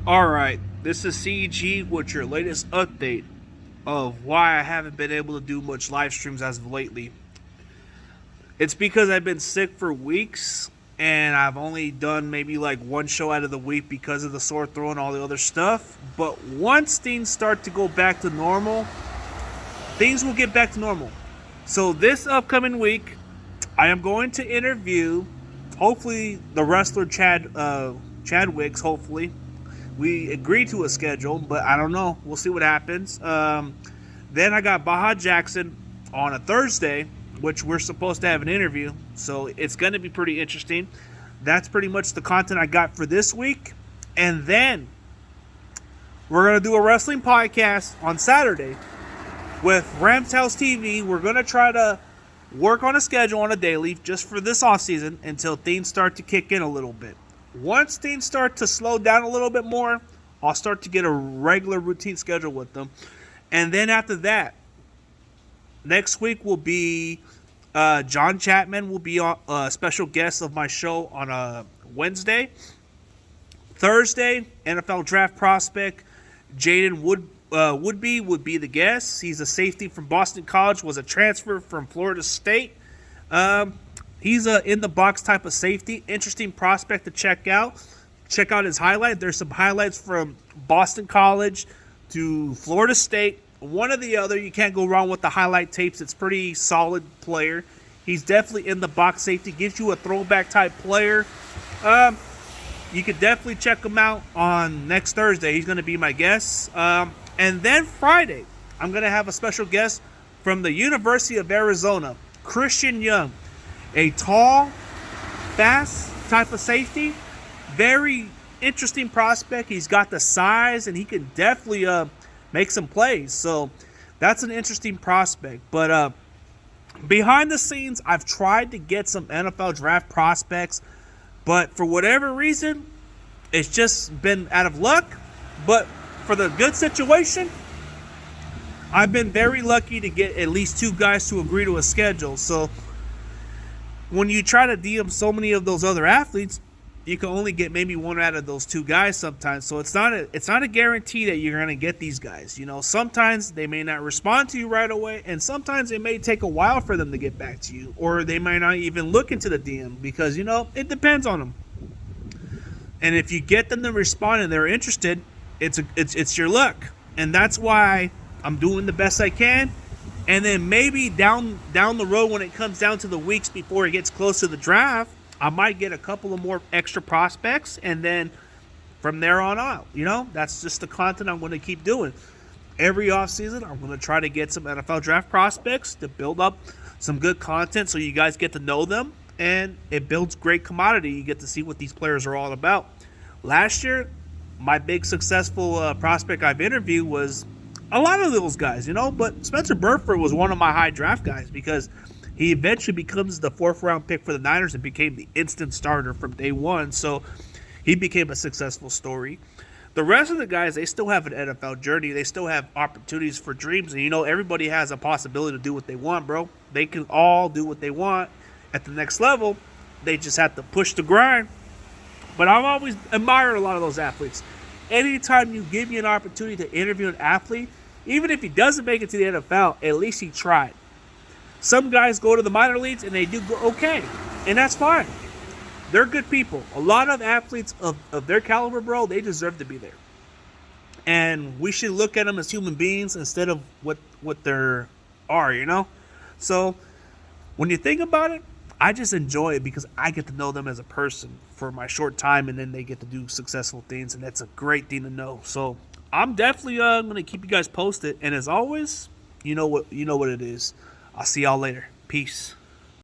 Alright, this is CG with your latest update of why I haven't been able to do much live streams as of lately. It's because I've been sick for weeks and I've only done maybe like one show out of the week because of the sore throat and all the other stuff. But once things start to go back to normal, things will get back to normal. So this upcoming week, I am going to interview, hopefully, the wrestler Chad Wicks, hopefully. We agreed to a schedule, but I don't know. We'll see what happens. Then I got Baja Jackson on a Thursday, which we're supposed to have an interview. So it's going to be pretty interesting. That's pretty much the content I got for this week. And then we're going to do a wrestling podcast on Saturday with Rams House TV. We're going to try to work on a schedule on a daily just for this off season until things start to kick in a little bit. Once things start to slow down a little bit more, I'll start to get a regular routine schedule with them. And then after that, next week will be John Chapman will be a special guest of my show on a Wednesday. Thursday, NFL draft prospect Jaden Woodby would be the guest. He's a safety from Boston College, was a transfer from Florida State. He's a in-the-box type of safety. Interesting prospect to check out. Check out his highlight. There's some highlights from Boston College to Florida State. One or the other. You can't go wrong with the highlight tapes. It's pretty solid player. He's definitely in-the-box safety. Gives you a throwback type player. You could definitely check him out on next Thursday. He's going to be my guest. And then Friday, I'm going to have a special guest from the University of Arizona, Christian Young. A tall, fast type of safety. Very interesting prospect. He's got the size, and he can definitely make some plays. So that's an interesting prospect. But behind the scenes, I've tried to get some NFL draft prospects. But for whatever reason, it's just been out of luck. But for the good situation, I've been very lucky to get at least two guys to agree to a schedule. So when you try to DM so many of those other athletes, you can only get maybe one out of those two guys sometimes. So it's not a guarantee that you're going to get these guys. You know, sometimes they may not respond to you right away, and sometimes it may take a while for them to get back to you, or they might not even look into the DM because, you know, it depends on them. And if you get them to respond and they're interested, it's your luck. And that's why I'm doing the best I can. And then maybe down the road when it comes down to the weeks before it gets close to the draft, I might get a couple of more extra prospects. And then from there on out, you know, that's just the content I'm going to keep doing. Every offseason, I'm going to try to get some NFL draft prospects to build up some good content so you guys get to know them. And it builds great commodity. You get to see what these players are all about. Last year, my big successful prospect I've interviewed was a lot of those guys, you know, but Spencer Burford was one of my high draft guys because he eventually becomes the 4th round pick for the Niners and became the instant starter from day one. So he became a successful story. The rest of the guys, they still have an NFL journey. They still have opportunities for dreams. And, you know, everybody has a possibility to do what they want, bro. They can all do what they want at the next level. They just have to push the grind. But I've always admired a lot of those athletes. Anytime you give me an opportunity to interview an athlete, even if he doesn't make it to the NFL, at least he tried. Some guys go to the minor leagues and they do go okay, and that's fine. They're good people. A lot of athletes of their caliber, bro, they deserve to be there. And we should look at them as human beings instead of what they are, you know? So when you think about it, I just enjoy it because I get to know them as a person for my short time, and then they get to do successful things, and that's a great thing to know. So I'm definitely going to keep you guys posted, and as always, you know what it is. I'll see y'all later. Peace.